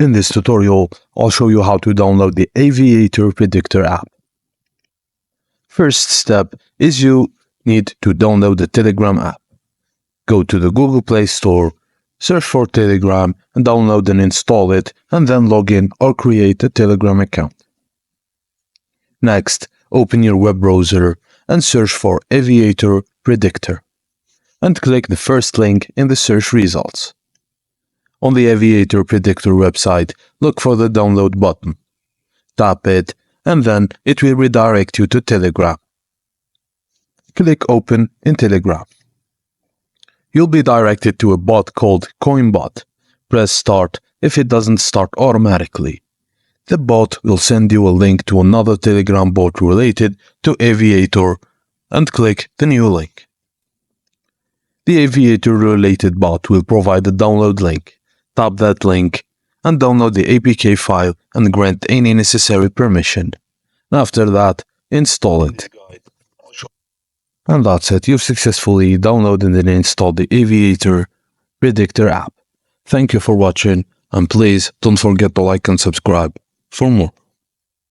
In this tutorial, I'll show you how to download the Aviator Predictor app. First step is you need to download the Telegram app. Go to the Google Play Store, search for Telegram and download and install it, and then log in or create a Telegram account. Next, open your web browser and search for Aviator Predictor and click the first link in the search results. On the Aviator Predictor website, look for the download button. Tap it, and then it will redirect you to Telegram. Click Open in Telegram. You'll be directed to a bot called CoinBot. Press Start if it doesn't start automatically. The bot will send you a link to another Telegram bot related to Aviator, and click the new link. The Aviator-related bot will provide a download link. Tap that link and download the APK file and grant any necessary permission. After that, install it. And that's it, you've successfully downloaded and installed the Aviator Predictor app. Thank you for watching, and please don't forget to like and subscribe for more.